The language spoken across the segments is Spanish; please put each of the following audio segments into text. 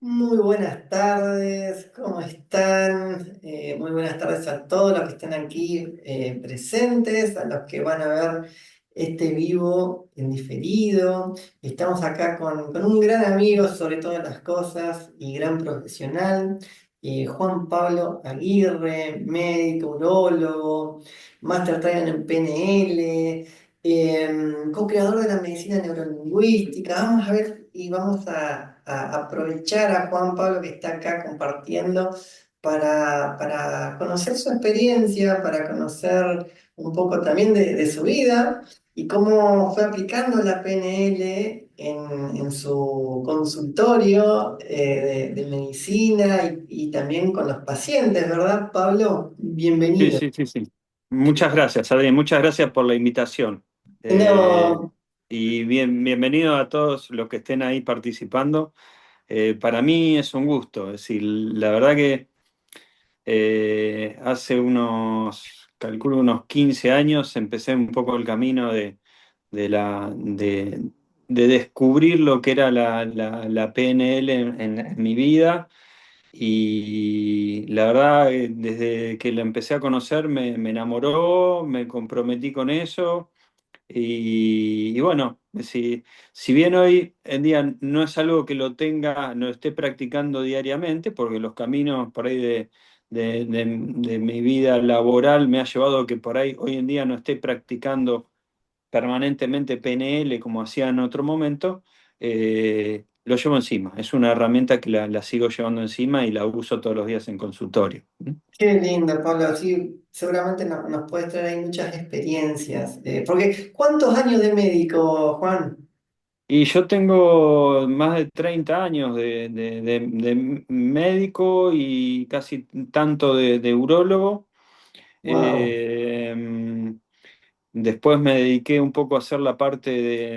Muy buenas tardes, ¿cómo están? Muy buenas tardes a todos los que están aquí presentes, a los que van a ver este vivo en diferido. Estamos acá con un gran amigo sobre todas las cosas y gran profesional, Juan Pablo Aguirre, médico, urólogo, Master Trainer en PNL, co-creador de la medicina neurolingüística. Vamos a ver y vamos a aprovechar a Juan Pablo que está acá compartiendo para conocer su experiencia, para conocer un poco también de su vida y cómo fue aplicando la PNL en su consultorio de medicina y también con los pacientes, ¿verdad, Pablo? Sí, Bienvenido. sí, sí, sí. Muchas gracias, Adrián. Muchas gracias por la invitación. No. Y bienvenido a todos los que estén ahí participando. Para mí es un gusto. Es decir, la verdad que hace calculo unos 15 años, empecé un poco el camino de, la, de descubrir lo que era la PNL en mi vida. Y la verdad, desde que la empecé a conocer me enamoró, me comprometí con eso. Y bueno, si bien hoy en día no es algo que no esté practicando diariamente, porque los caminos por ahí de mi vida laboral me ha llevado a que por ahí hoy en día no esté practicando permanentemente PNL como hacía en otro momento, lo llevo encima. Es una herramienta que la sigo llevando encima y la uso todos los días en consultorio. ¿Mm? Qué lindo, Pablo. Sí, seguramente nos puedes traer ahí muchas experiencias. Porque, ¿cuántos años de médico, Juan? Y yo tengo más de 30 años de médico y casi tanto de urólogo. Wow. Eh, Después me dediqué un poco a hacer la parte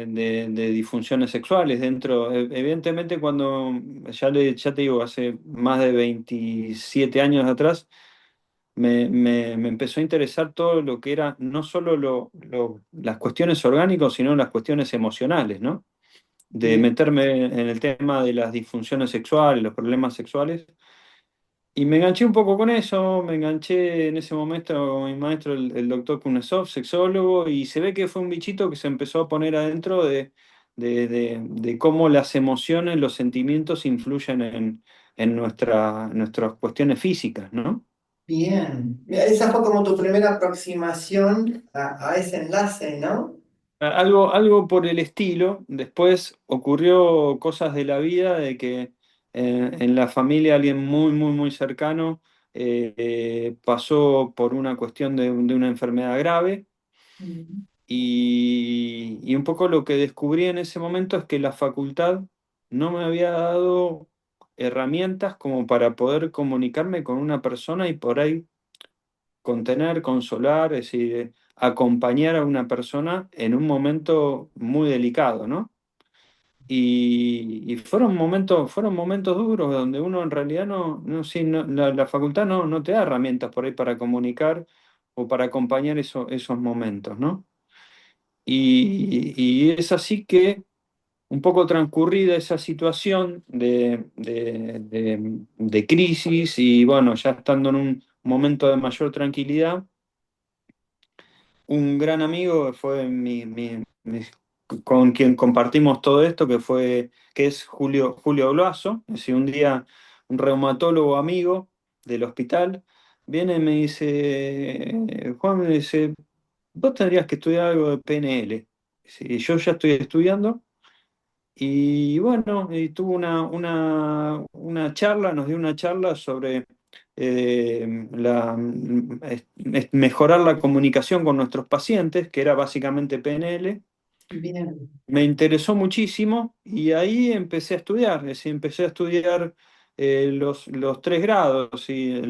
de disfunciones sexuales dentro, evidentemente cuando, ya te digo, hace más de 27 años atrás, me empezó a interesar todo lo que era no solo las cuestiones orgánicas, sino las cuestiones emocionales, ¿no? De Bien, meterme en el tema de las disfunciones sexuales, los problemas sexuales. Y me enganché un poco con eso, me enganché en ese momento con mi maestro, el doctor Kunesov, sexólogo, y se ve que fue un bichito que se empezó a poner adentro de cómo las emociones, los sentimientos influyen en nuestras cuestiones físicas, ¿no? bien. Mira, esa fue como tu primera aproximación a ese enlace, ¿no? Algo por el estilo. Después ocurrió cosas de la vida de que en la familia alguien muy, muy, muy cercano pasó por una cuestión de una enfermedad grave Mm. y un poco lo que descubrí en ese momento es que la facultad no me había dado herramientas como para poder comunicarme con una persona y por ahí contener, consolar, es decir, acompañar a una persona en un momento muy delicado, ¿no? Y fueron momentos duros donde uno en realidad sí, la facultad no te da herramientas por ahí para comunicar o para acompañar esos momentos, ¿no? Y es así que un poco transcurrida esa situación de crisis y bueno, ya estando en un momento de mayor tranquilidad, un gran amigo fue con quien compartimos todo esto, que es Julio Blaso. Es decir, un día un reumatólogo amigo del hospital viene y me dice, Juan, me dice, vos tendrías que estudiar algo de PNL. Sí, yo ya estoy estudiando. Y bueno, y tuvo una charla, nos dio una charla sobre mejorar la comunicación con nuestros pacientes, que era básicamente PNL. Bien, Me interesó muchísimo y ahí empecé a estudiar, es decir, empecé a estudiar los 3 grados, ¿sí?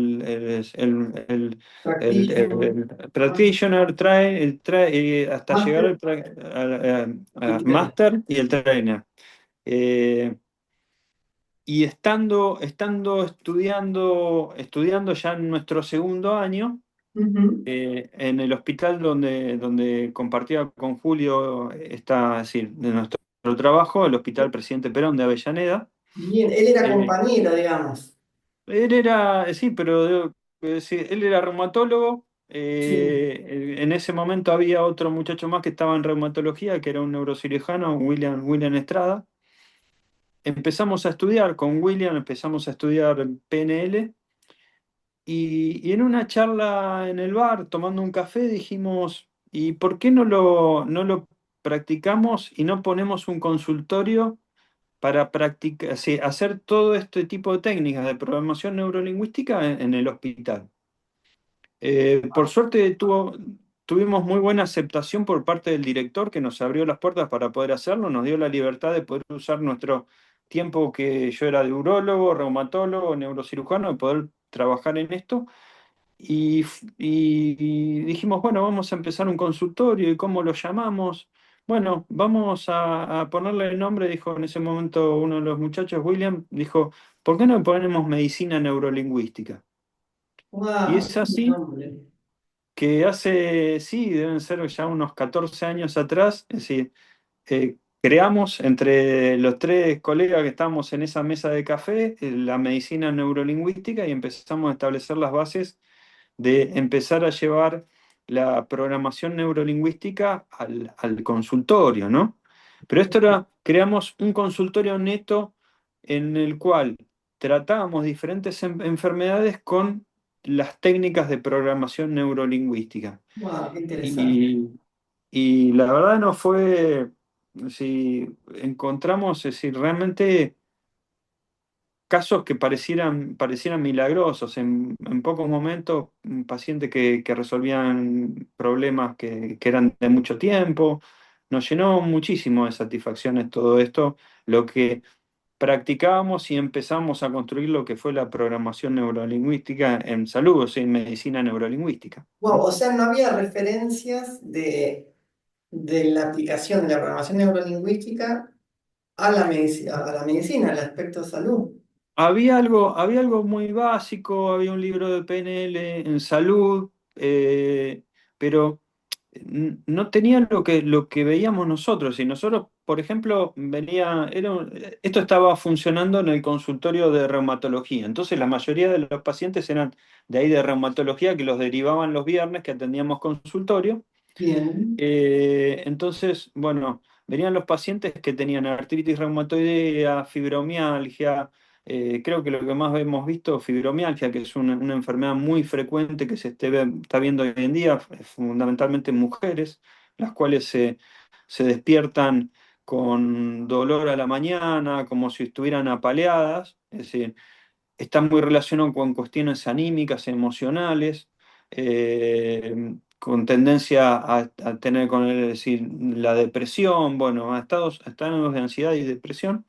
practitioner. El practitioner, hasta llegar Máster. a master y el trainer. Eh, y estando estudiando ya en nuestro segundo año, Ujú. en el hospital donde compartía con Julio es decir, de nuestro trabajo, el Hospital Presidente Perón de Avellaneda, Bien, él era Eh, compañero, digamos. Él era, sí, pero sí, él era reumatólogo. Sí. En ese momento había otro muchacho más que estaba en reumatología, que era un neurocirujano, William Estrada. Empezamos a estudiar con William, empezamos a estudiar PNL y en una charla en el bar, tomando un café, dijimos, ¿y por qué no lo practicamos y no ponemos un consultorio para practicar, sí, hacer todo este tipo de técnicas de programación neurolingüística en el hospital? Por suerte tuvimos muy buena aceptación por parte del director que nos abrió las puertas para poder hacerlo, nos dio la libertad de poder usar nuestro tiempo que yo era de urólogo, reumatólogo, neurocirujano, de poder trabajar en esto. Y dijimos, bueno, vamos a empezar un consultorio y cómo lo llamamos. Bueno, vamos a ponerle el nombre, dijo en ese momento uno de los muchachos, William, dijo, ¿por qué no le ponemos medicina neurolingüística? Y Wow, es qué así nombre. que hace, sí, deben ser ya unos 14 años atrás, es decir, creamos entre los tres colegas que estábamos en esa mesa de café la medicina neurolingüística y empezamos a establecer las bases de empezar a llevar la programación neurolingüística al consultorio, ¿no? Pero esto era, creamos un consultorio neto en el cual tratábamos diferentes enfermedades con las técnicas de programación neurolingüística. Wow, qué interesante. Y, y la verdad no fue, si encontramos, es decir, realmente casos que parecieran milagrosos. En pocos momentos, un paciente que resolvían problemas que eran de mucho tiempo. Nos llenó muchísimo de satisfacciones todo esto, lo que practicábamos y empezamos a construir lo que fue la programación neurolingüística en salud, o sea, en medicina neurolingüística. Wow, o sea, no había referencias de la aplicación de la programación neurolingüística a la medicina, al aspecto de salud. Había algo muy básico, había un libro de PNL en salud, pero no tenía lo que veíamos nosotros. Y nosotros, por ejemplo, esto estaba funcionando en el consultorio de reumatología. Entonces, la mayoría de los pacientes eran de ahí de reumatología que los derivaban los viernes que atendíamos consultorio. Bien, Entonces, bueno, venían los pacientes que tenían artritis reumatoidea, fibromialgia, creo que lo que más hemos visto, fibromialgia, que es una enfermedad muy frecuente que está viendo hoy en día, fundamentalmente en mujeres, las cuales se despiertan con dolor a la mañana, como si estuvieran apaleadas, es decir, está muy relacionado con cuestiones anímicas, emocionales, con tendencia a tener con es decir, la depresión, bueno, a estados de ansiedad y depresión.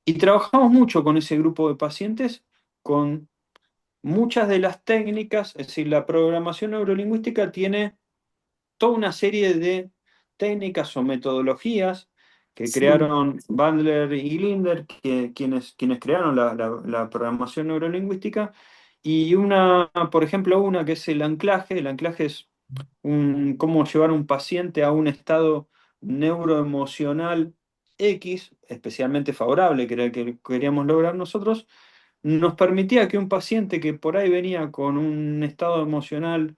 Y trabajamos mucho con ese grupo de pacientes, con muchas de las técnicas, es decir, la programación neurolingüística tiene toda una serie de técnicas o metodologías que sí, crearon Bandler y Linder, quienes crearon la programación neurolingüística, y por ejemplo, una que es el anclaje. El anclaje es cómo llevar a un paciente a un estado neuroemocional X, especialmente favorable, que era el que queríamos lograr nosotros. Nos permitía que un paciente que por ahí venía con un estado emocional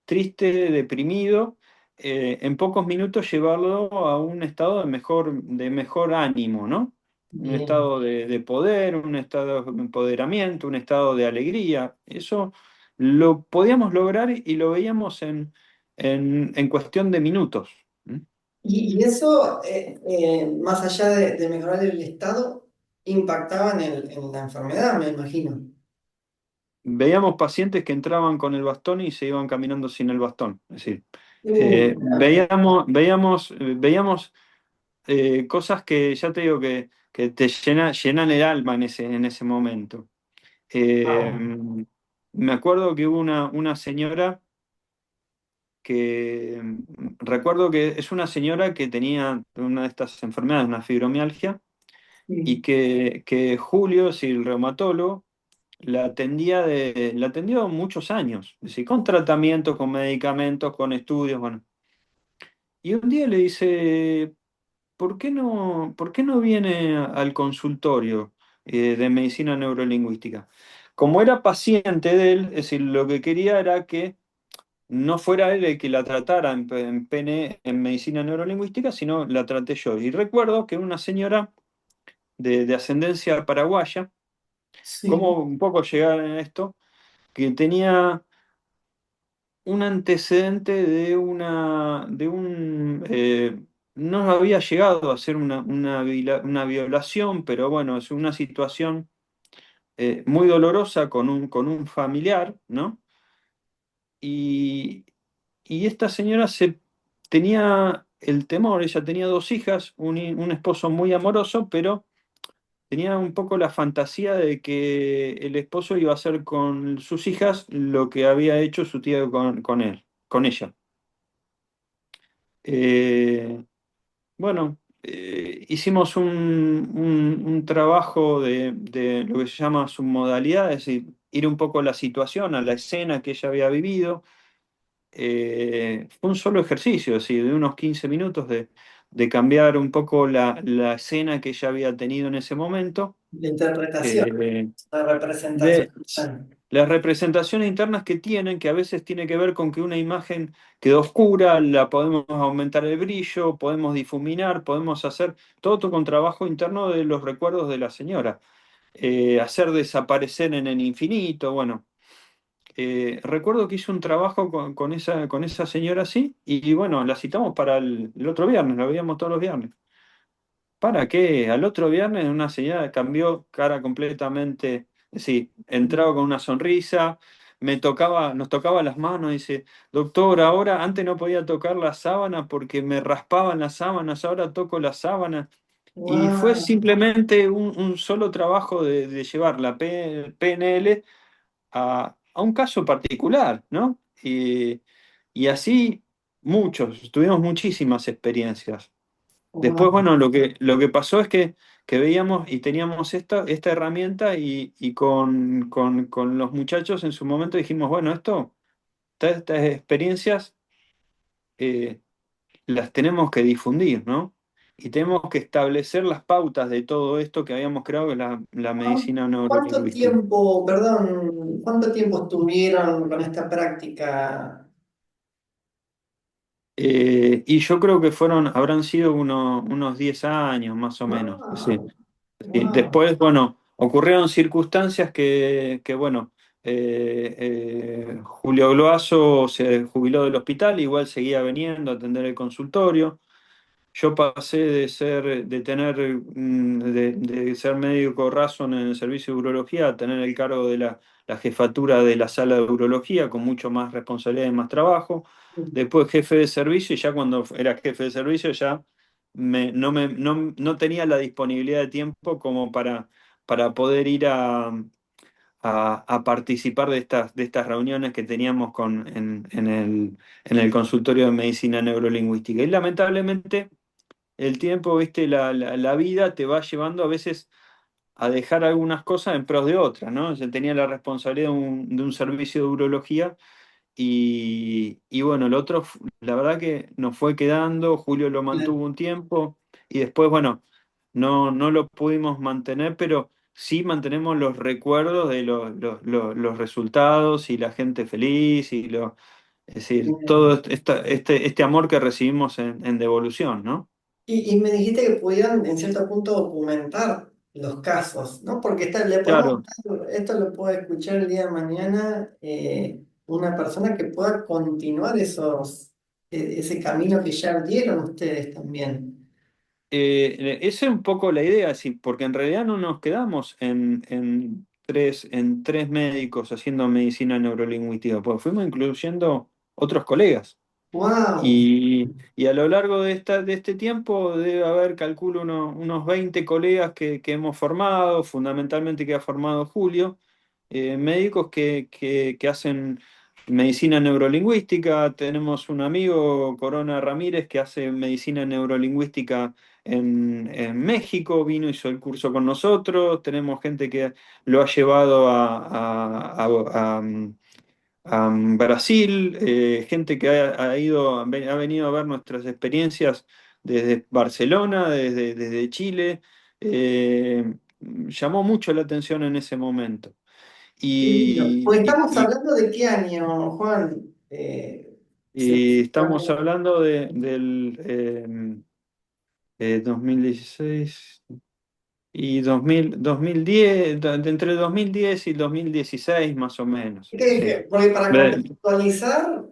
triste, deprimido, en pocos minutos llevarlo a un estado de mejor ánimo, ¿no? Un bien. estado de poder, un estado de empoderamiento, un estado de alegría. Eso lo podíamos lograr y lo veíamos en cuestión de minutos. ¿Mm? Y eso, más allá de mejorar el estado, impactaba en la enfermedad, me imagino. Veíamos pacientes que entraban con el bastón y se iban caminando sin el bastón. Es decir, Claro, veíamos cosas que ya te digo que te llenan el alma en ese momento. Eh, wow, Me acuerdo que hubo una señora recuerdo que es una señora que tenía una de estas enfermedades, una fibromialgia, y sí. que Julio, sí, el reumatólogo, la atendió muchos años, es decir, con tratamientos, con medicamentos, con estudios, bueno. Y un día le dice, por qué no viene al consultorio de medicina neurolingüística? Como era paciente de él, es decir, lo que quería era que no fuera él el que la tratara en PN, en medicina neurolingüística, sino la traté yo. Y recuerdo que una señora de ascendencia paraguaya, Sí, cómo un poco llegar a esto, que tenía un antecedente no había llegado a ser una violación, pero bueno, es una situación muy dolorosa con un familiar, ¿no? Y, y esta señora tenía el temor, ella tenía dos hijas, un esposo muy amoroso, pero tenía un poco la fantasía de que el esposo iba a hacer con sus hijas lo que había hecho su tío con él, con ella. Eh, bueno, hicimos un trabajo de lo que se llama submodalidad, es decir, ir un poco a la situación, a la escena que ella había vivido. Fue un solo ejercicio, es decir, de unos 15 minutos de cambiar un poco la escena que ella había tenido en ese momento. la interpretación, eh, la representación. de las representaciones internas que tienen, que a veces tiene que ver con que una imagen quedó oscura, la podemos aumentar el brillo, podemos difuminar, podemos hacer todo con trabajo interno de los recuerdos de la señora. Hacer desaparecer en el infinito, bueno. Recuerdo que hice un trabajo con esa señora así, y bueno, la citamos para el otro viernes, la veíamos todos los viernes. ¿Para qué? Al otro viernes una señora cambió cara completamente, sí, entraba con una sonrisa, nos tocaba las manos, dice, doctor, ahora antes no podía tocar la sábana porque me raspaban las sábanas, ahora toco la sábana. Y fue Wow, simplemente un solo trabajo de llevar la PNL a un caso particular, ¿no? Y así muchos, tuvimos muchísimas experiencias. Después, wow. bueno, lo que pasó es que veíamos y teníamos esta herramienta y con los muchachos en su momento dijimos, bueno, todas estas experiencias eh, las tenemos que difundir, ¿no? Y tenemos que establecer las pautas de todo esto que habíamos creado, que es la medicina ¿Cuánto neurolingüística. tiempo, perdón, cuánto tiempo estuvieron con esta práctica? Y yo creo que habrán sido unos 10 años más o menos. Sí. Wow, Y wow. después, bueno, ocurrieron circunstancias bueno, Julio Gloazo se jubiló del hospital, igual seguía viniendo a atender el consultorio. Yo pasé de ser médico raso en el servicio de urología a tener el cargo de la jefatura de la sala de urología con mucho más responsabilidad y más trabajo. Después jefe de servicio y ya cuando era jefe de servicio ya no tenía la disponibilidad de tiempo como para poder ir a participar de estas reuniones que teníamos en el consultorio de medicina neurolingüística. Y lamentablemente el tiempo, viste, la vida te va llevando a veces a dejar algunas cosas en pros de otras, ¿no? Yo tenía la responsabilidad de un servicio de urología y bueno, el otro, la verdad que nos fue quedando, Julio lo mantuvo un tiempo y después, bueno, no lo pudimos mantener, pero sí mantenemos los recuerdos de los resultados y la gente feliz es decir, todo este amor que recibimos en devolución, ¿no? Y me dijiste que pudieran en cierto punto documentar los casos, ¿no? Porque le podemos, Claro. esto lo puede escuchar el día de mañana una persona que pueda continuar ese camino que ya dieron ustedes también. Esa es un poco la idea, sí, porque en realidad no nos quedamos en tres médicos haciendo medicina neurolingüística, porque fuimos incluyendo otros colegas. ¡Wow! Y a lo largo de este tiempo debe haber, calculo, unos 20 colegas que hemos formado, fundamentalmente que ha formado Julio, médicos que hacen medicina neurolingüística. Tenemos un amigo, Corona Ramírez, que hace medicina neurolingüística en México, vino, hizo el curso con nosotros. Tenemos gente que lo ha llevado a Brasil, gente que ha venido a ver nuestras experiencias desde Barcelona, desde Chile. Llamó mucho la atención en ese momento. Qué lindo. Pues Y, y- estamos y- hablando de qué año, Juan. Se- y estamos hablando del 2016 y 2010, entre 2010 y 2016 más o menos. Sí. Porque para Ve- contextualizar,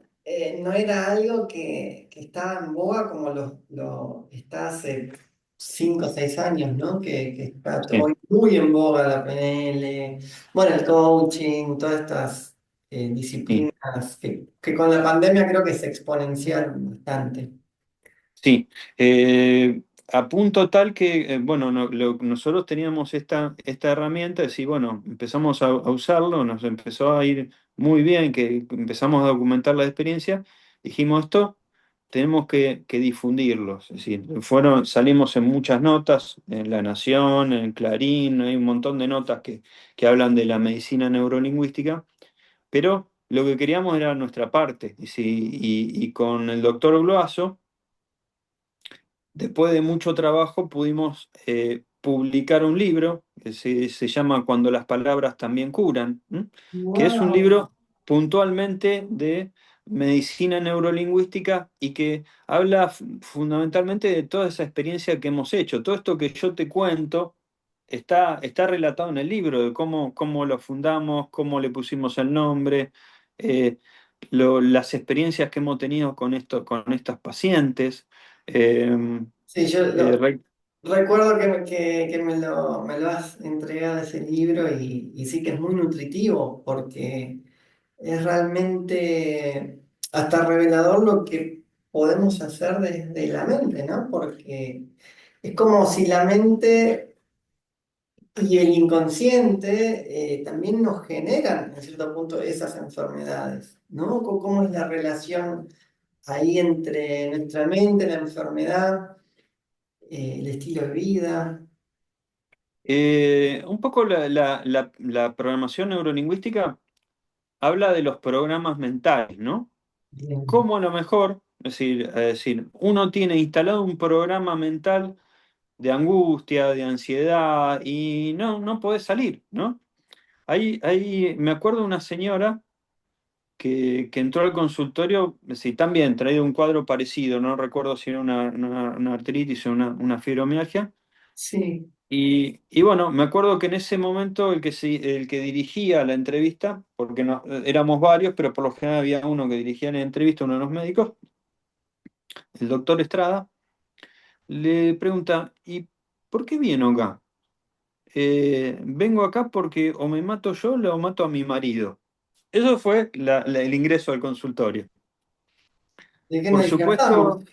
no era algo que estaba en boga como lo está hace 5 o 6 años, ¿no? Que está sí, hoy muy en boga la PNL, bueno, el coaching, todas estas sí. disciplinas que con la pandemia creo que se exponenciaron bastante. Sí, a punto tal que, bueno, nosotros teníamos esta herramienta, es decir, bueno, empezamos a usarlo, nos empezó a ir muy bien, que empezamos a documentar la experiencia, dijimos esto, tenemos que difundirlo, es decir, salimos en muchas notas, en La Nación, en Clarín, hay un montón de notas que hablan de la medicina neurolingüística, pero lo que queríamos era nuestra parte, y con el doctor Gloazo, después de mucho trabajo pudimos publicar un libro que se llama Cuando las palabras también curan, ¿m? Que es un ¡Wow! libro puntualmente de medicina neurolingüística y que habla fundamentalmente de toda esa experiencia que hemos hecho. Todo esto que yo te cuento está relatado en el libro, de cómo lo fundamos, cómo le pusimos el nombre, eh, las experiencias que hemos tenido con estas pacientes. Eh, Sí, yo eh, re- recuerdo que me lo has entregado ese libro y sí que es muy nutritivo porque es realmente hasta revelador lo que podemos hacer desde la mente, ¿no? Porque es como si la mente y el inconsciente también nos generan, en cierto punto, esas enfermedades, ¿no? ¿Cómo es la relación ahí entre nuestra mente, la enfermedad, el estilo de vida? un poco la programación neurolingüística habla de los programas mentales, ¿no? Bien. Cómo a lo mejor, es decir, uno tiene instalado un programa mental de angustia, de ansiedad, y no puede salir, ¿no? Ahí me acuerdo de una señora que entró al consultorio, sí, también traía un cuadro parecido, no recuerdo si era una artritis o una fibromialgia. Sí, Y bueno, me acuerdo que en ese momento el que dirigía la entrevista, porque éramos varios, pero por lo general había uno que dirigía la entrevista, uno de los médicos, el doctor Estrada, le pregunta, ¿y por qué vino acá? Vengo acá porque o me mato yo o mato a mi marido. Eso fue el ingreso al consultorio. ¿de qué Por nos supuesto, descartamos?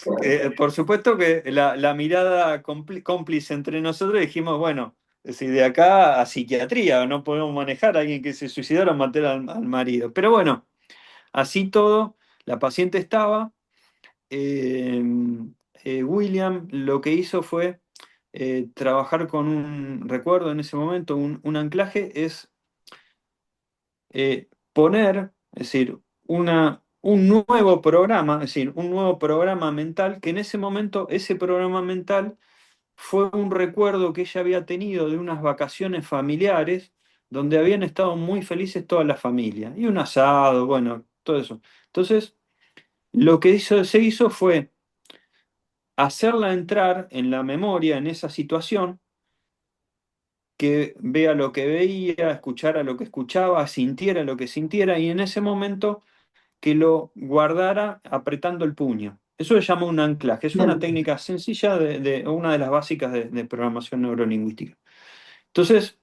Claro. por supuesto que la mirada cómplice entre nosotros dijimos, bueno, si de acá a psiquiatría, no podemos manejar a alguien que se suicidara o matar al marido. Pero bueno, así todo, la paciente estaba. eh, William lo que hizo fue trabajar con recuerdo en ese momento, un anclaje es poner, es decir, un nuevo programa, es decir, un nuevo programa mental, que en ese momento ese programa mental fue un recuerdo que ella había tenido de unas vacaciones familiares donde habían estado muy felices toda la familia, y un asado, bueno, todo eso. Entonces, lo que se hizo fue hacerla entrar en la memoria, en esa situación, que vea lo que veía, escuchara lo que escuchaba, sintiera lo que sintiera, y en ese momento que lo guardara apretando el puño. Eso se llama un anclaje. Es una Bien. técnica sencilla una de las básicas de programación neurolingüística. Entonces,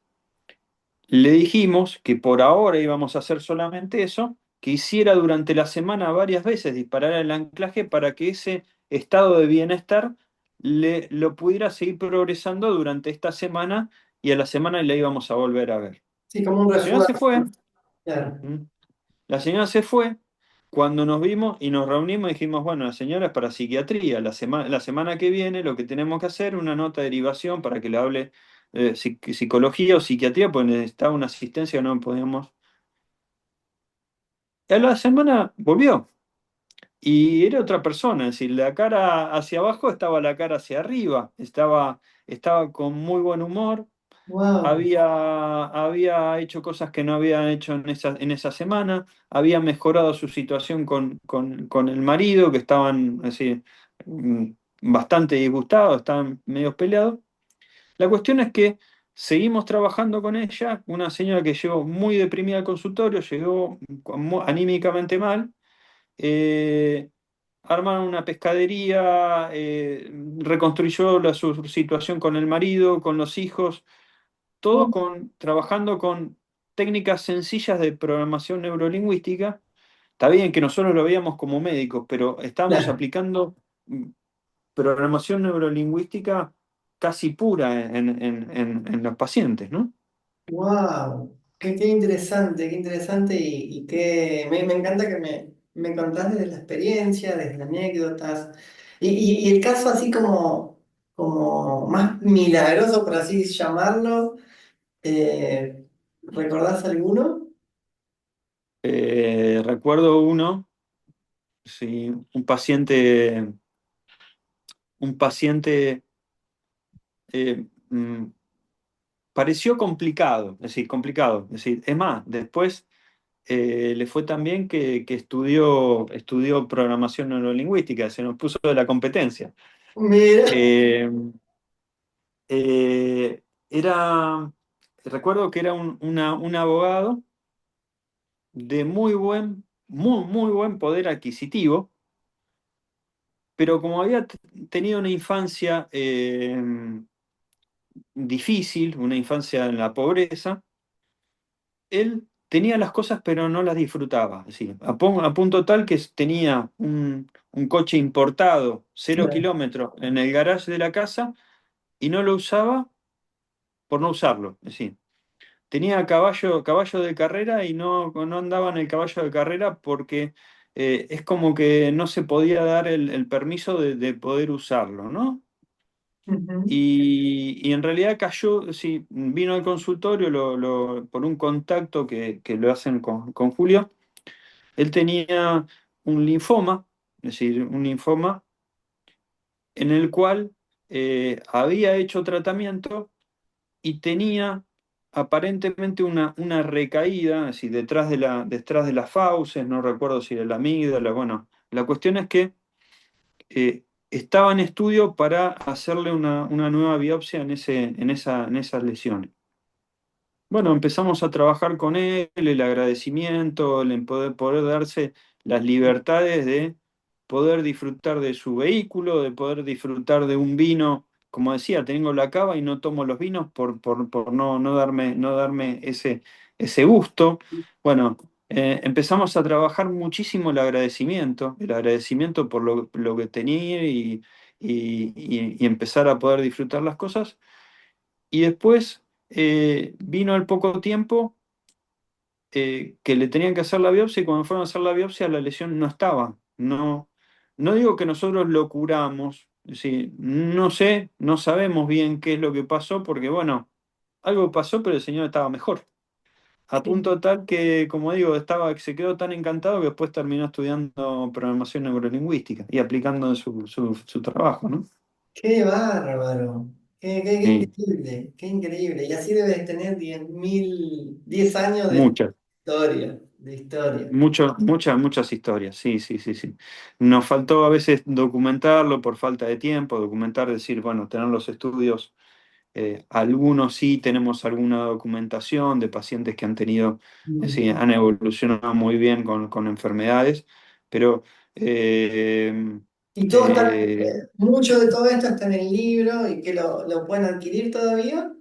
le dijimos que por ahora íbamos a hacer solamente eso, que hiciera durante la semana varias veces disparar el anclaje para que ese estado de bienestar lo pudiera seguir progresando durante esta semana, y a la semana la íbamos a volver a ver. Sí, como un La señora se refuerzo. fue. Claro. ¿Mm? La señora se fue. Cuando nos vimos y nos reunimos, dijimos, bueno, la señora es para psiquiatría. La semana que viene lo que tenemos que hacer es una nota de derivación para que le hable psicología o psiquiatría, pues necesitaba una asistencia, no podíamos. Y a la semana volvió. y era otra persona, es decir, la cara hacia abajo estaba la cara hacia arriba, estaba con muy buen humor, Wow, había hecho cosas que no había hecho en esa semana, había mejorado su situación con el marido, que estaban, es decir, mm, bastante disgustados, estaban medio peleados. La cuestión es que seguimos trabajando con ella, una señora que llegó muy deprimida al consultorio, llegó anímicamente mal. eh, Armaron una pescadería, reconstruyó su situación con el marido, con los hijos, todo trabajando con técnicas sencillas de programación neurolingüística. Está bien que nosotros lo veíamos como médicos, pero estábamos claro. aplicando programación neurolingüística casi pura en los pacientes, ¿no? Wow, qué interesante y me encanta que me contás desde la experiencia, desde anécdotas y el caso así como más milagroso, por así llamarlo, ¿recordás alguno? Recuerdo uno, sí, un paciente eh, mm, pareció complicado, es decir, complicado. Es decir, es más, después le fue tan bien que estudió programación neurolingüística, se nos puso de la competencia. Mira, Eh, eh, era, recuerdo que era un abogado de muy buen poder adquisitivo, pero como había tenido una infancia difícil, una infancia en la pobreza, él tenía las cosas pero no las disfrutaba. Es decir, a punto tal que tenía un coche importado, 0 kilómetros, en el garaje de la casa y no lo usaba por no usarlo. Es decir, tenía caballo de carrera y no andaba en el caballo de carrera porque es como que no se podía dar el permiso de poder usarlo, ¿no? ujú, Y en realidad cayó, sí, vino al consultorio por un contacto que lo hacen con Julio. Él tenía un linfoma, es decir, un linfoma en el cual había hecho tratamiento y tenía aparentemente una recaída, es decir, detrás de las fauces, no recuerdo si era la amígdala, bueno, la cuestión es que estaba en estudio para hacerle una nueva biopsia en esas lesiones. Bueno, empezamos a trabajar con él, el agradecimiento, el poder darse las libertades de poder disfrutar de su vehículo, de poder disfrutar de un vino. Como decía, tengo la cava y no tomo los vinos por no darme ese gusto. Bueno, empezamos a trabajar muchísimo el agradecimiento por lo que tenía y empezar a poder disfrutar las cosas. Y después vino al poco tiempo que le tenían que hacer la biopsia y cuando fueron a hacer la biopsia la lesión no estaba. No, no digo que nosotros lo curamos, es decir, no sé, no sabemos bien qué es lo que pasó porque bueno, algo pasó pero el señor estaba mejor. A punto tal que, como digo, se quedó tan encantado que después terminó estudiando programación neurolingüística y aplicando su trabajo, ¿no? qué bárbaro, qué Sí, increíble, qué increíble. Y así debes tener 10 años muchas. de historia. Muchas historias, sí, sí, sí, sí. Nos faltó a veces documentarlo por falta de tiempo, documentar, decir, bueno, tener los estudios, algunos sí tenemos alguna documentación de pacientes que han tenido, sí, Mm. han evolucionado muy bien con enfermedades, pero Y todo está, eh, mucho de todo esto está en el libro y que lo pueden adquirir todavía.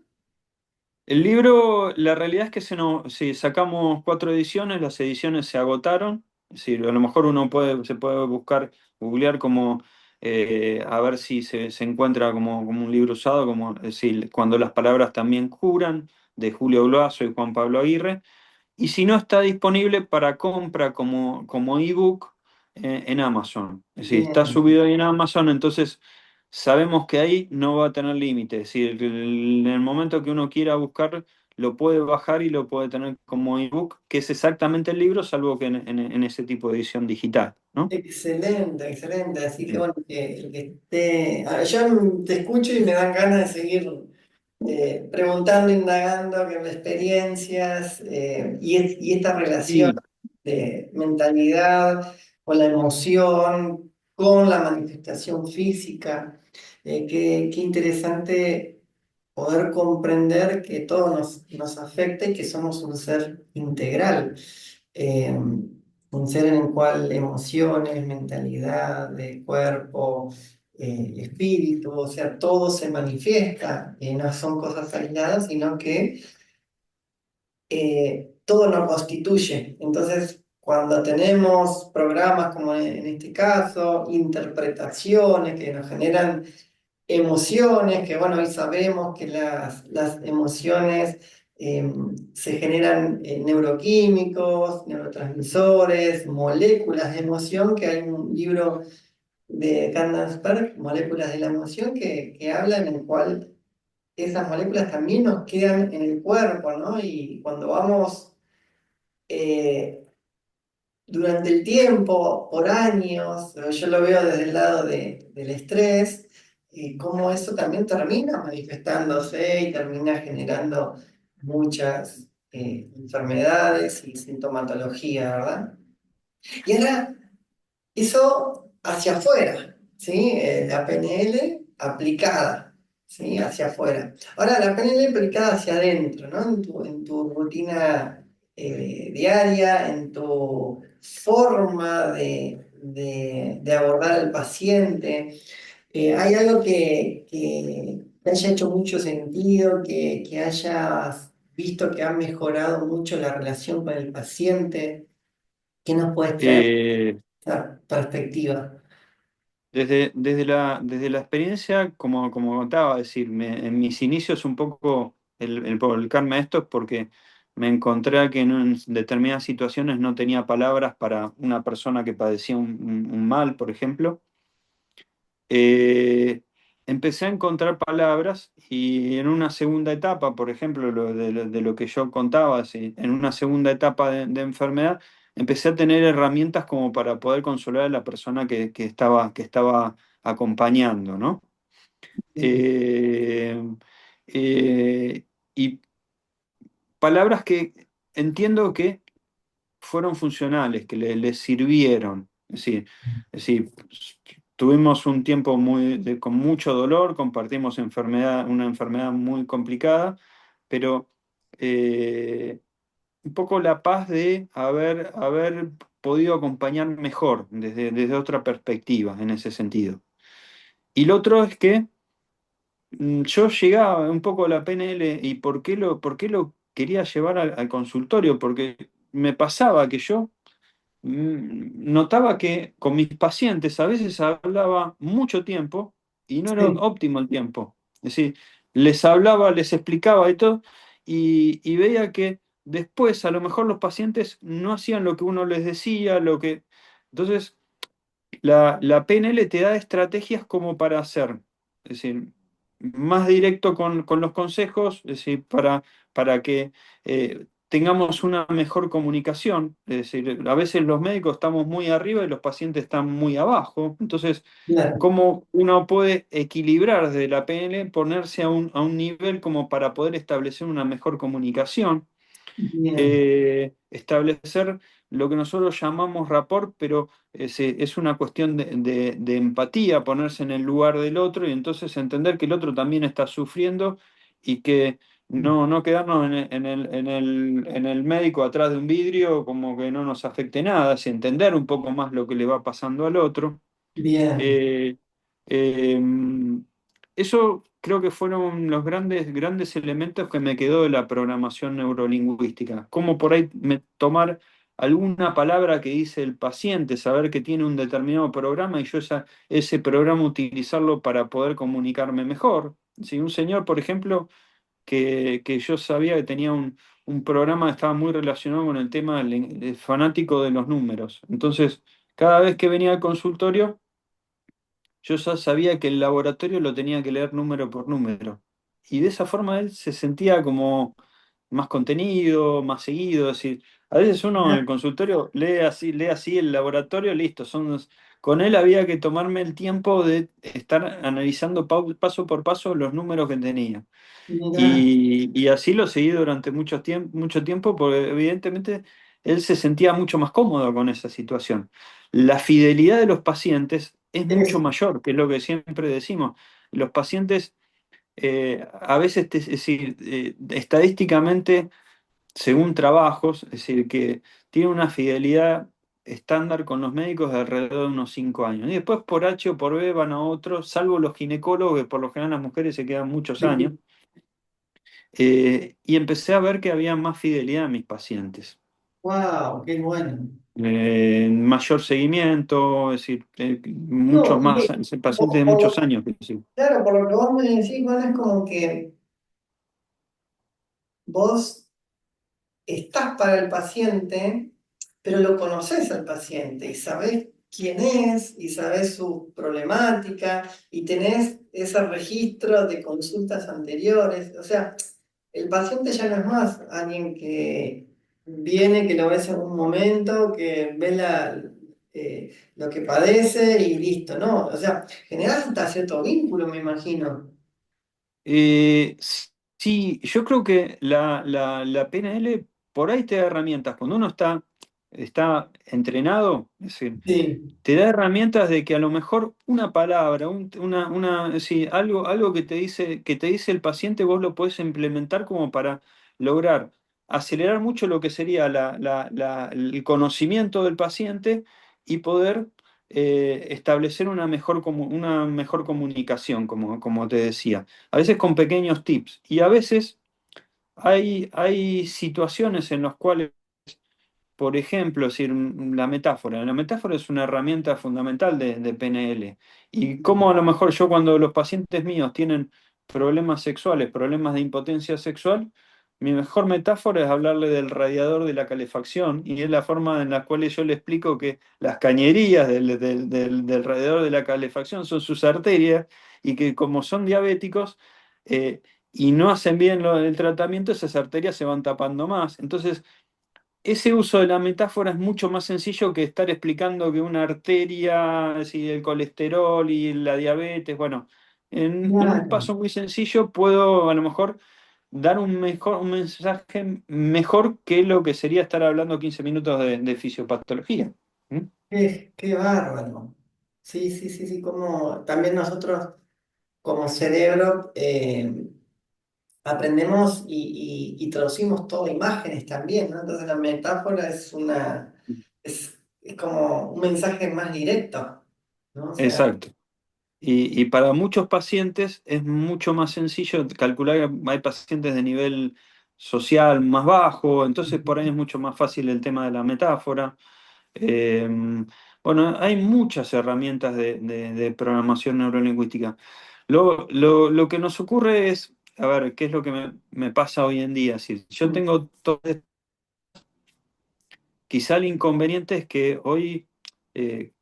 el libro, la realidad es que sí, sacamos 4 ediciones, las ediciones se agotaron. Es decir, a lo mejor uno se puede buscar, googlear como a ver si se encuentra como un libro usado, como es decir, cuando las palabras también curan, de Julio Bloazo y Juan Pablo Aguirre. Y si no está disponible para compra como ebook en Amazon. Es decir, está Bien. subido ahí en Amazon, entonces sabemos que ahí no va a tener límite. Es decir, en el momento que uno quiera buscar, lo puede bajar y lo puede tener como ebook, que es exactamente el libro, salvo que en ese tipo de edición digital, ¿no? Excelente, excelente. Así que Mm. bueno, que el que esté. Yo te escucho y me dan ganas de seguir preguntando, indagando, que experiencias y esta relación Y de mentalidad con la emoción, con la manifestación física. Qué interesante poder comprender que todo nos afecta y que somos un ser integral. Un ser en el cual emociones, mentalidad, de cuerpo, espíritu, o sea, todo se manifiesta, no son cosas aisladas, sino que todo nos constituye. Entonces, cuando tenemos programas como en este caso, interpretaciones que nos generan emociones, que bueno, hoy sabemos que las emociones se generan neuroquímicos, neurotransmisores, moléculas de emoción, que hay un libro de Kandasberg, Moléculas de la Emoción, que habla en el cual esas moléculas también nos quedan en el cuerpo, ¿no? Y cuando vamos eh, durante el tiempo, por años, yo lo veo desde el lado del estrés, cómo eso también termina manifestándose y termina generando muchas enfermedades y sintomatología, ¿verdad? Y ahora, eso hacia afuera, ¿sí? La PNL aplicada, ¿sí? Hacia afuera. Ahora, la PNL aplicada hacia adentro, ¿no? En tu rutina diaria, en tu forma de abordar al paciente. ¿Hay algo que te haya hecho mucho sentido, que hayas visto que ha mejorado mucho la relación con el paciente? ¿Qué nos puedes traer eh, esa perspectiva? desde la experiencia, como contaba, es decir, en mis inicios un poco el volcarme a esto es porque me encontré que en determinadas situaciones no tenía palabras para una persona que padecía un mal, por ejemplo. eh, Empecé a encontrar palabras y en una segunda etapa, por ejemplo, de lo que yo contaba, sí, en una segunda etapa de enfermedad, empecé a tener herramientas como para poder consolar a la persona que estaba acompañando, ¿no? Bien, Eh, eh, y palabras que entiendo que fueron funcionales, que les sirvieron. Es decir, tuvimos un tiempo con mucho dolor, compartimos una enfermedad muy complicada, pero un poco la paz de haber podido acompañar mejor desde otra perspectiva en ese sentido. Y lo otro es que yo llegaba un poco a la PNL y por qué lo quería llevar al consultorio, porque me pasaba que yo notaba que con mis pacientes a veces hablaba mucho tiempo y no era sí, óptimo el tiempo. Es decir, les hablaba, les explicaba y todo, y veía que después a lo mejor los pacientes no hacían lo que uno les decía, lo que... Entonces, la PNL te da estrategias como para hacer, es decir, más directo con los consejos, es decir, para que tengamos una mejor comunicación. Es decir, a veces los médicos estamos muy arriba y los pacientes están muy abajo. Entonces, claro, ¿cómo uno puede equilibrar desde la PNL, ponerse a un nivel como para poder establecer una mejor comunicación? bien, Establecer lo que nosotros llamamos rapport, pero es una cuestión de empatía, ponerse en el lugar del otro y entonces entender que el otro también está sufriendo y que no quedarnos en el médico atrás de un vidrio como que no nos afecte nada, sino entender un poco más lo que le va pasando al otro. bien, Eh, eh, Eso creo que fueron los grandes, grandes elementos que me quedó de la programación neurolingüística. Cómo por ahí tomar alguna palabra que dice el paciente, saber que tiene un determinado programa y yo ese programa utilizarlo para poder comunicarme mejor. Si un señor, por ejemplo, que yo sabía que tenía un programa que estaba muy relacionado con el tema del fanático de los números. Entonces, cada vez que venía al consultorio, yo ya sabía que el laboratorio lo tenía que leer número por número. Y de esa forma él se sentía como más contenido, más seguido. Es decir, a veces uno en el consultorio lee así el laboratorio, listo. Con él había que tomarme el tiempo de estar analizando paso por paso los números que tenía. Mirá, Y así lo seguí durante mucho tiempo, porque evidentemente él se sentía mucho más cómodo con esa situación. La fidelidad de los pacientes es mucho eso, mayor, que es lo que siempre decimos. Los pacientes, a veces, es decir, estadísticamente, según trabajos, es decir, que tiene una fidelidad estándar con los médicos de alrededor de unos 5 años. Y después por H o por B van a otros, salvo los ginecólogos, que por lo general las mujeres se quedan muchos años. Y empecé a ver que había más fidelidad en mis pacientes. wow, qué bueno. Mayor seguimiento, es decir, muchos No, más, y pacientes de por muchos lo, años. Sí. claro, por lo que vos me decís, bueno, es como que vos estás para el paciente, pero lo conoces al paciente y sabés quién es y sabés su problemática y tenés ese registro de consultas anteriores. O sea, el paciente ya no es más alguien que viene, que lo ves en un momento, que ve lo que padece y listo, ¿no? O sea, generás hasta cierto vínculo, me imagino. Eh, sí, yo creo que la PNL por ahí te da herramientas. Cuando uno está entrenado, es decir, Sí, te da herramientas de que a lo mejor una palabra, sí, algo que te dice el paciente, vos lo podés implementar como para lograr acelerar mucho lo que sería el conocimiento del paciente y poder establecer una mejor comunicación, como te decía. A veces con pequeños tips. Y a veces hay situaciones en las cuales por ejemplo, es decir, la metáfora. La metáfora es una herramienta fundamental de PNL. Y como a lo mejor yo cuando los pacientes míos tienen problemas sexuales, problemas de impotencia sexual, mi mejor metáfora es hablarle del radiador de la calefacción y es la forma en la cual yo le explico que las cañerías del radiador de la calefacción son sus arterias y que como son diabéticos y no hacen bien el tratamiento, esas arterias se van tapando más. Entonces, ese uso de la metáfora es mucho más sencillo que estar explicando que una arteria, si el colesterol y la diabetes, bueno, en un claro. paso muy sencillo puedo a lo mejor dar un mensaje mejor que lo que sería estar hablando 15 minutos de fisiopatología. ¿Mm? Qué bárbaro. Sí, sí, sí, sí, como también nosotros como cerebro aprendemos y traducimos todo a imágenes también, ¿no? Entonces la metáfora es como un mensaje más directo, ¿no? O sea, Exacto. Y para muchos pacientes es mucho más sencillo calcular, hay pacientes de nivel social más bajo, entonces por ahí es mucho más fácil el tema de la metáfora. Eh, bueno, hay muchas herramientas de programación neurolingüística. Lo que nos ocurre es, a ver, ¿qué es lo que me pasa hoy en día? Si yo mm, tengo todo quizá el inconveniente es que hoy,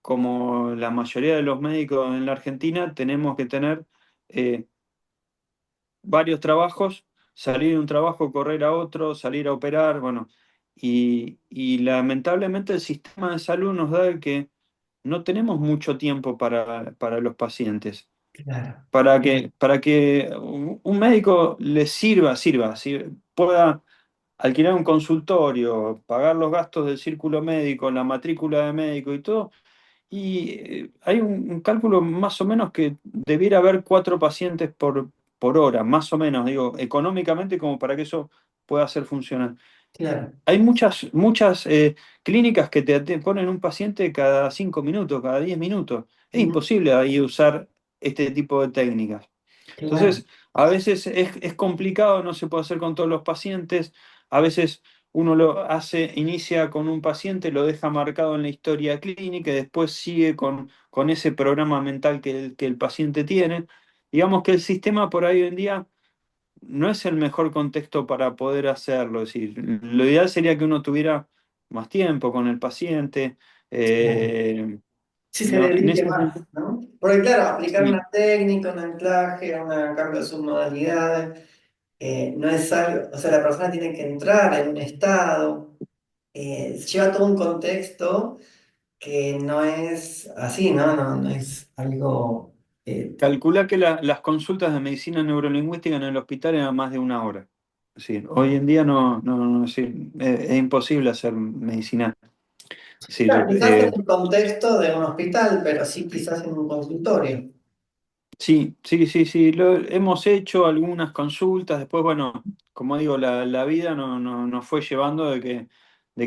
como la mayoría de los médicos en la Argentina, tenemos que tener varios trabajos, salir de un trabajo, correr a otro, salir a operar, bueno, y lamentablemente el sistema de salud nos da que no tenemos mucho tiempo para los pacientes. claro. Para que un médico le sirva, si pueda alquilar un consultorio, pagar los gastos del círculo médico, la matrícula de médico y todo, y hay un cálculo más o menos que debiera haber 4 pacientes por hora, más o menos, digo, económicamente como para que eso pueda ser funcional. Claro. Hay muchas clínicas que te ponen un paciente cada 5 minutos, cada 10 minutos. Es Mm, imposible ahí usar este tipo de técnicas. claro. Entonces, a veces es complicado, no se puede hacer con todos los pacientes. A veces uno inicia con un paciente, lo deja marcado en la historia clínica y después sigue con ese programa mental que el paciente tiene. Digamos que el sistema por ahí hoy en día no es el mejor contexto para poder hacerlo. Es decir, lo ideal sería que uno tuviera más tiempo con el paciente. Claro. eh, Sí, se no, en dedique ese más, sentido, ¿no? Porque claro, aplicar una sí, técnica, un anclaje, un cambio de submodalidades. no es algo, o sea, la persona tiene que entrar en un estado, lleva todo un contexto que no es así, ¿no? No es algo... Calcula que las consultas de medicina neurolingüística en el hospital eran más de una hora. Es decir, hoy en día es decir, es imposible hacer medicina. Es Claro, decir, quizás en el contexto de un hospital, pero sí quizás en un consultorio. sí, sí, sí, sí, hemos hecho algunas consultas, después, bueno, como digo, la vida nos fue llevando de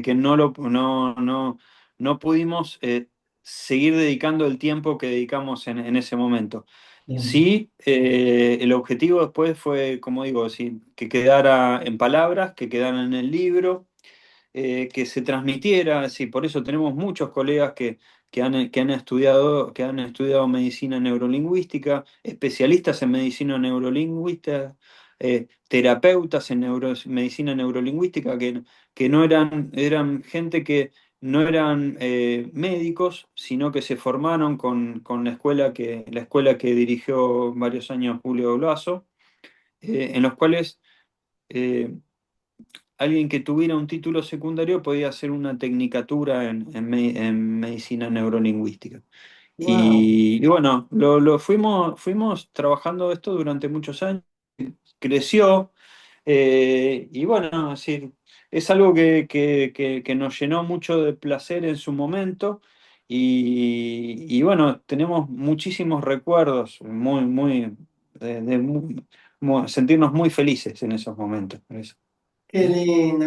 que no pudimos seguir dedicando el tiempo que dedicamos en ese momento. Bien. Sí, el objetivo después fue, como digo, sí, que quedara en palabras, que quedara en el libro, que se transmitiera, sí, por eso tenemos muchos colegas que han estudiado medicina neurolingüística, especialistas en medicina neurolingüística, terapeutas en medicina neurolingüística, que no eran gente que no eran médicos, sino que se formaron con la escuela que dirigió varios años Julio Blaso, en los cuales eh, alguien que tuviera un título secundario podía hacer una tecnicatura en medicina neurolingüística. Wow. Y bueno, lo fuimos trabajando esto durante muchos años, creció, y bueno, es algo que nos llenó mucho de placer en su momento. Y bueno, tenemos muchísimos recuerdos, muy, muy, sentirnos muy felices en esos momentos. Por eso. Qué lindo,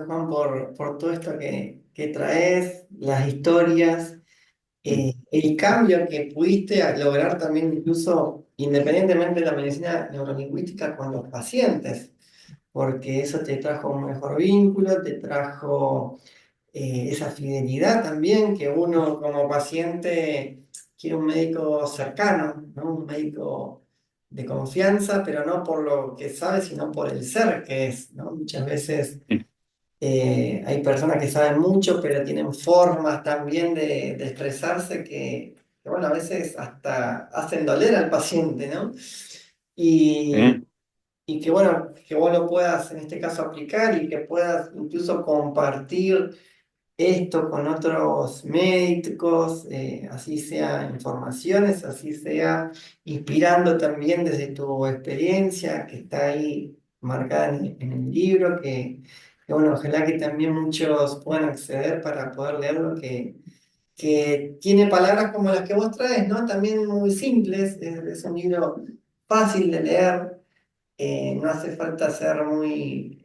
Juan, por todo esto que traes, las historias, Mm. el cambio que pudiste lograr también, incluso independientemente de la medicina neurolingüística, con los pacientes, porque eso te trajo un mejor vínculo, te trajo esa fidelidad también que uno como paciente quiere un médico cercano, ¿no? Un médico de confianza, pero no por lo que sabe, sino por el ser que es, ¿no? Muchas veces hay personas que saben mucho, pero tienen formas también de expresarse que, bueno, a veces hasta hacen doler al paciente, ¿no? Y, ¿Eh? y que, bueno, que vos lo puedas en este caso aplicar y que puedas incluso compartir esto con otros médicos, así sea informaciones, así sea inspirando también desde tu experiencia que está ahí marcada en el libro, que, bueno, ojalá que también muchos puedan acceder para poder leerlo, que tiene palabras como las que vos traes, ¿no? También muy simples, es un libro fácil de leer, no hace falta ser muy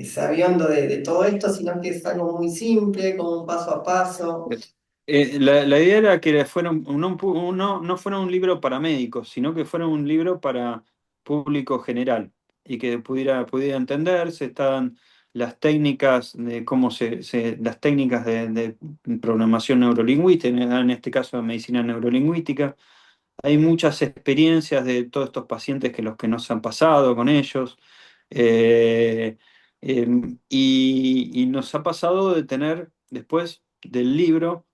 sabiondo de todo esto, sino que es algo muy simple, como un paso a paso. La idea era que no fuera un libro para médicos, sino que fuera un libro para público general y que pudiera entenderse. Estaban las técnicas de las técnicas de programación neurolingüística, en este caso de medicina neurolingüística. Hay muchas experiencias de todos estos pacientes que los que nos han pasado con ellos. Eh, y nos ha pasado de tener, después del libro,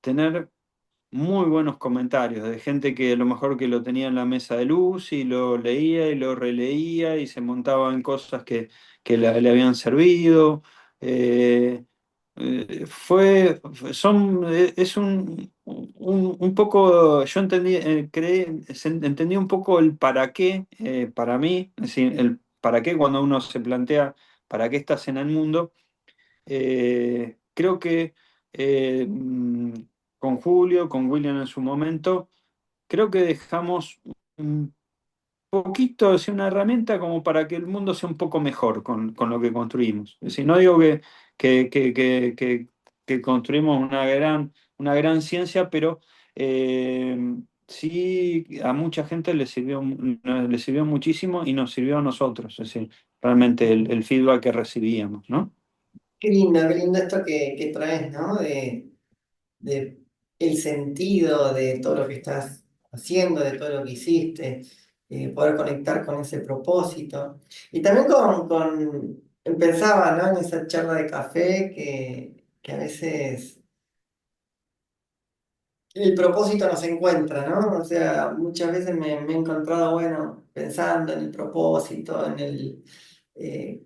tener muy buenos comentarios de gente que a lo mejor que lo tenía en la mesa de luz y lo leía y lo releía y se montaba en cosas que le habían servido. Eh, es un poco, yo entendí un poco el para qué, para mí, es decir, el para qué cuando uno se plantea para qué estás en el mundo. Creo que eh, mm, con Julio, con William en su momento, creo que dejamos un poquito, es una herramienta como para que el mundo sea un poco mejor con lo que construimos. Es decir, no digo que construimos una gran ciencia, pero eh, sí a mucha gente le sirvió muchísimo y nos sirvió a nosotros. Es decir, realmente el feedback que recibíamos, ¿no? Qué lindo esto que traes, ¿no? De el sentido de todo lo que estás haciendo, de todo lo que hiciste, poder conectar con ese propósito. Y también pensaba, ¿no? En esa charla de café que a veces el propósito nos encuentra, ¿no? O sea, muchas veces me he encontrado, bueno, pensando en el propósito, en el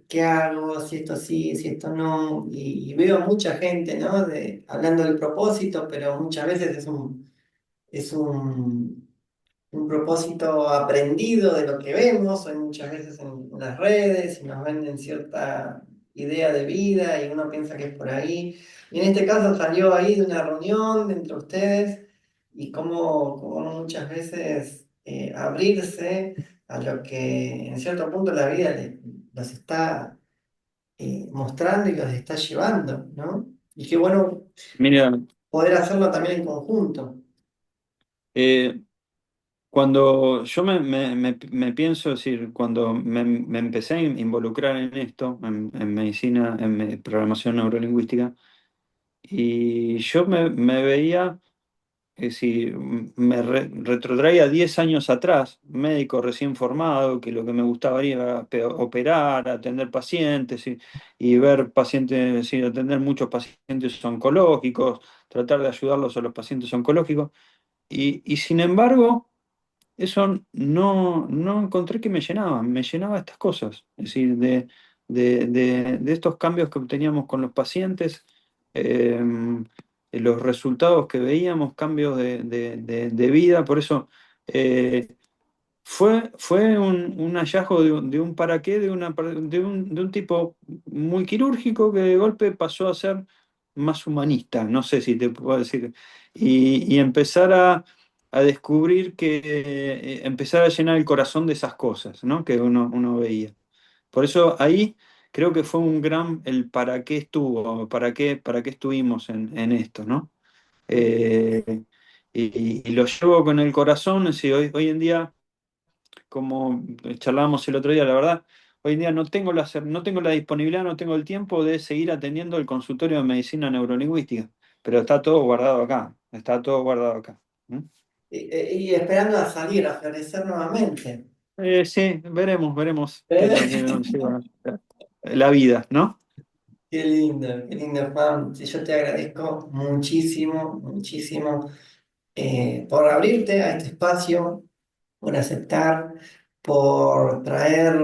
qué hago, si esto sí, si esto no, y veo mucha gente, ¿no? Hablando del propósito, pero muchas veces es un propósito aprendido de lo que vemos, hay muchas veces en las redes y nos venden cierta idea de vida y uno piensa que es por ahí. Y en este caso salió ahí de una reunión entre ustedes y cómo muchas veces abrirse a lo que en cierto punto la vida los está mostrando y los está llevando, ¿no? Y qué bueno Mira, poder hacerlo también en conjunto. eh, cuando yo me pienso, decir, cuando me empecé a involucrar en esto, en medicina, programación neurolingüística, y yo me veía, es decir, retrotraía 10 años atrás, médico recién formado, que lo que me gustaba era operar, atender pacientes y ver pacientes, y atender muchos pacientes oncológicos, tratar de ayudarlos a los pacientes oncológicos. Y sin embargo, eso no encontré que me llenaba estas cosas, es decir, de estos cambios que obteníamos con los pacientes, eh, los resultados que veíamos, cambios de vida, por eso fue un hallazgo de un para qué, de un tipo muy quirúrgico que de golpe pasó a ser más humanista, no sé si te puedo decir, y empezar a descubrir que, empezar a llenar el corazón de esas cosas, ¿no? Que uno veía. Por eso ahí creo que fue un gran, el para qué estuvo, para qué estuvimos en esto, ¿no? Eh, y lo llevo con el corazón, es decir, hoy en día como charlábamos el otro día, la verdad, hoy en día no tengo la disponibilidad, no tengo el tiempo de seguir atendiendo el consultorio de medicina neurolingüística, pero está todo guardado acá, está todo guardado acá. ¿Mm? Y esperando a salir, a florecer nuevamente. Sí, veremos qué es lo que ¿Eh? nos lleva la vida, ¿no? Qué lindo, Juan. Sí, yo te agradezco muchísimo, muchísimo por abrirte a este espacio, por aceptar, por traer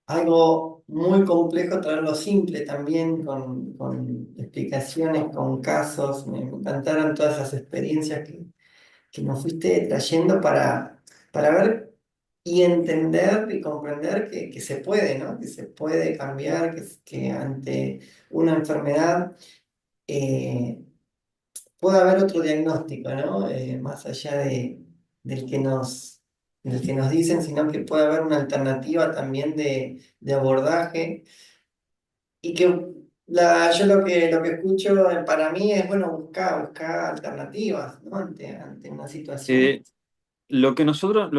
algo muy complejo, traerlo simple también, con explicaciones, con casos. Me encantaron todas esas experiencias que nos fuiste trayendo para ver y entender y comprender que se puede, ¿no? Que se puede cambiar, que ante una enfermedad eh, puede haber otro diagnóstico, ¿no? Más allá del que nos dicen, sino que puede haber una alternativa también de abordaje y que yo lo que escucho para mí es, bueno, buscar alternativas, ¿no? Ante una situación. Eh, lo que nosotros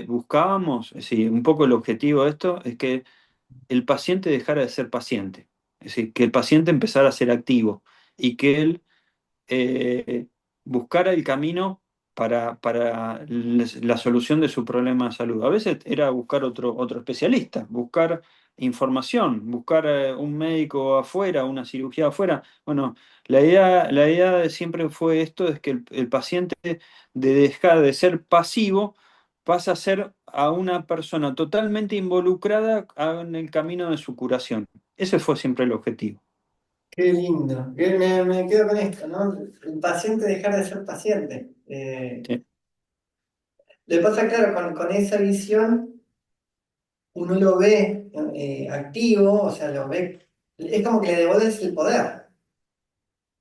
buscábamos, es decir, un poco el objetivo de esto es que el paciente dejara de ser paciente, es decir, que el paciente empezara a ser activo y que él eh, buscara el camino para la solución de su problema de salud. A veces era buscar otro especialista, buscar información, buscar un médico afuera, una cirugía afuera. Bueno, la idea de siempre fue esto, es que el paciente de dejar de ser pasivo pasa a ser a una persona totalmente involucrada en el camino de su curación. Ese fue siempre el objetivo. Qué lindo. Me quedo con esto, ¿no? El paciente dejar de ser paciente. Sí. Le pasa, claro, con esa visión, uno lo ve activo, o sea, lo ve, es como que le devuelves el poder.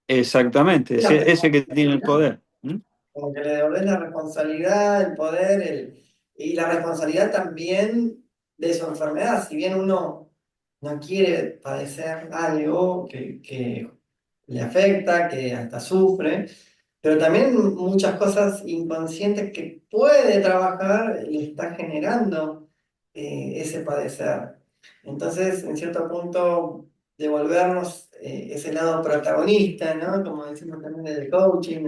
Exactamente, La ese que tiene el responsabilidad. poder. ¿Mm? Como que le devolvés la responsabilidad, el poder, y la responsabilidad también de su enfermedad. Si bien uno no quiere padecer algo que le afecta, que hasta sufre, pero también muchas cosas inconscientes que puede trabajar le está generando ese padecer. Entonces, en cierto punto, devolvernos ese lado protagonista, ¿no? Como decimos también en el coaching,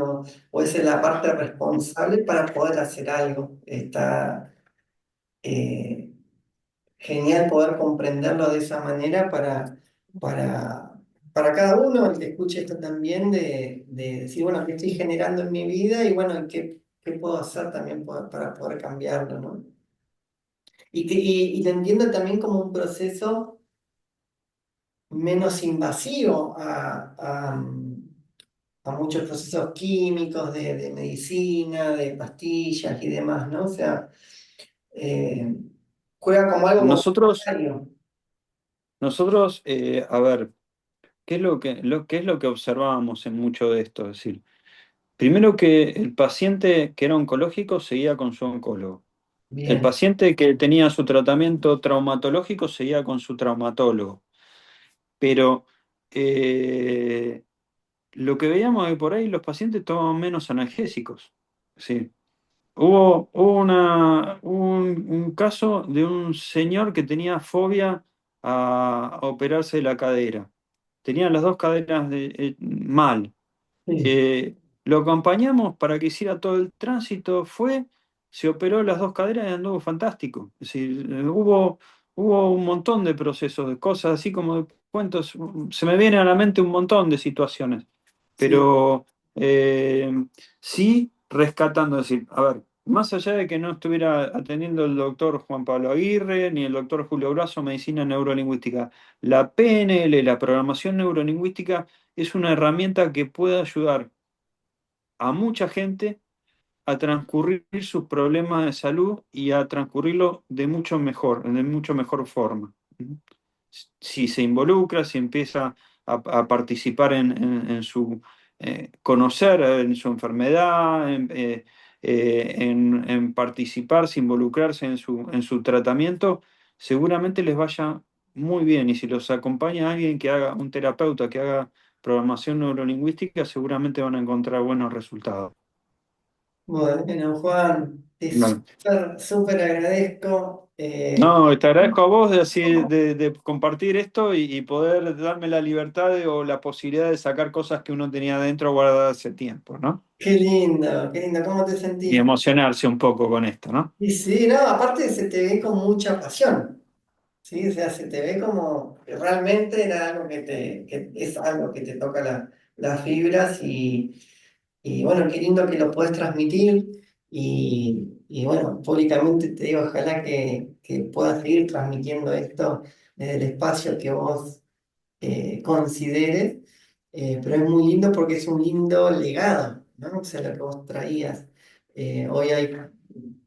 o esa es la parte responsable para poder hacer algo. Está genial poder comprenderlo de esa manera para para cada uno el que escuche esto también, de decir, bueno, ¿qué estoy generando en mi vida? Y bueno, ¿qué puedo hacer también para poder cambiarlo, ¿no? Y lo entiendo también como un proceso menos invasivo a muchos procesos químicos de medicina, de pastillas y demás, ¿no? O sea, eh, juega como algo Nosotros, complementario. a ver, ¿qué es lo que observábamos en mucho de esto? Es decir, primero que el paciente que era oncológico seguía con su oncólogo. El Bien, paciente que tenía su tratamiento traumatológico seguía con su traumatólogo. Pero eh, lo que veíamos es que por ahí los pacientes toman menos analgésicos. Sí. Hubo un caso de un señor que tenía fobia a operarse de la cadera. Tenía las dos caderas mal. sí, Eh, lo acompañamos para que hiciera todo el tránsito, fue, se operó las dos caderas y anduvo fantástico. Es decir, hubo un montón de procesos, de cosas, así como de cuentos, se me viene a la mente un montón de situaciones, sí. pero eh, sí rescatando, es decir, a ver, más allá de que no estuviera atendiendo el doctor Juan Pablo Aguirre ni el doctor Julio Brazo, medicina neurolingüística, la PNL, la programación neurolingüística, es una herramienta que puede ayudar a mucha gente a transcurrir sus problemas de salud y a transcurrirlo de mucho mejor forma. Si se involucra, si empieza a participar en su conocer en su enfermedad, en participarse, involucrarse en su tratamiento, seguramente les vaya muy bien. Y si los acompaña alguien que haga, un terapeuta que haga programación neurolingüística, seguramente van a encontrar buenos resultados. Bueno, Juan, te Bueno. súper agradezco. No, te agradezco a vos de, así, de compartir esto y poder darme la libertad o la posibilidad de sacar cosas que uno tenía adentro guardadas hace tiempo, ¿no? Qué lindo, ¿cómo te Y sentís? emocionarse un poco con esto, ¿no? Y sí, no, aparte se te ve con mucha pasión, ¿sí? O sea, se te ve como que realmente era algo que es algo que te toca las fibras y bueno, qué lindo que lo puedes transmitir y bueno, públicamente te digo, ojalá que puedas seguir transmitiendo esto desde el espacio que vos consideres, pero es muy lindo porque es un lindo legado, ¿no? O sea, lo que vos traías. Hoy hay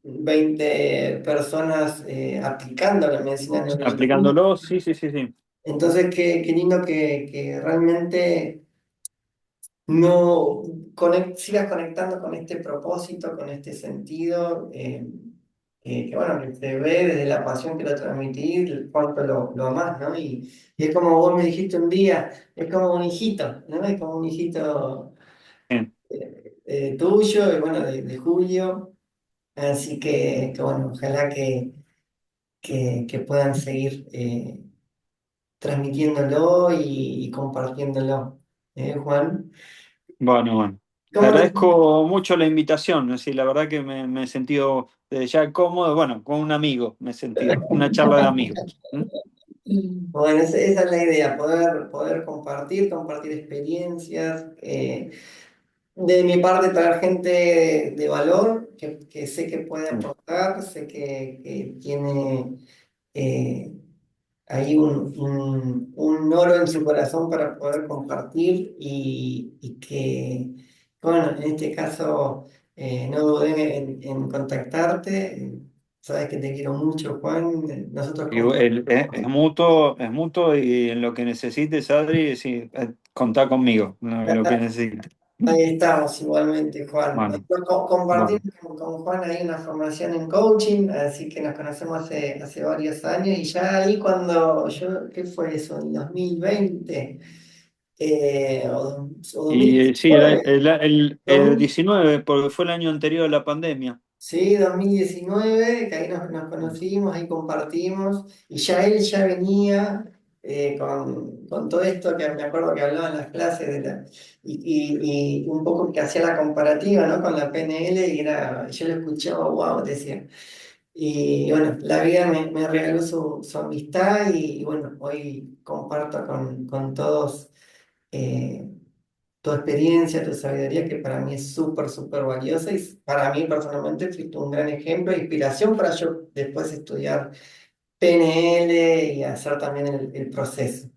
20 personas aplicando la medicina neurolingüística. Aplicándolo, sí, sí, sí, sí. Entonces, qué lindo que realmente no sigas conectando con este propósito, con este sentido, que bueno, que se ve desde la pasión que lo transmitís, cuánto lo amás, ¿no? Y es como vos me dijiste un día, es como un hijito, ¿no? Es como un hijito Bien. tuyo y bueno, de Julio, así que bueno, ojalá que puedan seguir transmitiéndolo y compartiéndolo. Juan, Bueno, bueno. Te ¿cómo te... agradezco mucho la invitación, es decir, la verdad que me he sentido ya cómodo, bueno, con un amigo me he sentido, una charla de amigos. ¿Mm? Bueno, esa es la idea, poder compartir experiencias. De mi parte, traer gente de valor, que sé que puede aportar, sé que tiene eh, ahí un oro en su corazón para poder compartir y que, bueno, en este caso, no dudé en contactarte. Sabes que te quiero mucho, Juan. Nosotros Y compartimos. es mutuo y en lo que necesites, Adri, sí, contá conmigo, lo que necesites. Ahí estamos igualmente, Juan. Bueno, Compartimos bueno. con Juan ahí una formación en coaching, así que nos conocemos hace varios años y ya ahí cuando yo, ¿qué fue eso? En 2020 o Y sí, 2019. el 19, porque fue el año anterior a la pandemia. Sí, 2019, que ahí nos conocimos, ahí compartimos, y ya él ya venía con todo esto que me acuerdo que hablaba en las clases y un poco que hacía la comparativa, ¿no? Con la PNL y yo lo escuchaba, wow, decía. Y bueno, la vida me regaló su amistad y bueno, hoy comparto con todos. eh, tu experiencia, tu sabiduría, que para mí es súper, súper valiosa y para mí personalmente fuiste un gran ejemplo e inspiración para yo después estudiar PNL y hacer también el proceso.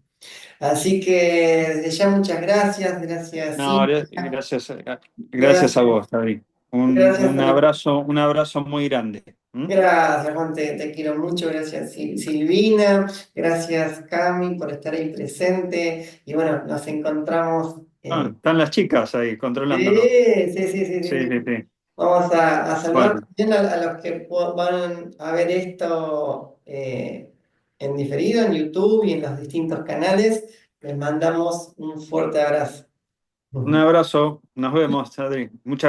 Así que desde ya muchas gracias, gracias No, Cintia, gracias a gracias, vos, David. gracias Un abrazo muy grande. ¿M? gracias Juan, te quiero mucho, gracias Silvina, gracias Cami por estar ahí presente y bueno, nos encontramos. Ah, están las chicas ahí Sí, controlándonos. sí, sí, sí, sí, Sí, sí, sí. sí. Vamos a saludar Bueno, también a los que van a ver esto en diferido en YouTube y en los distintos canales. Les mandamos un fuerte abrazo. un abrazo. Nos vemos, Adri. Muchas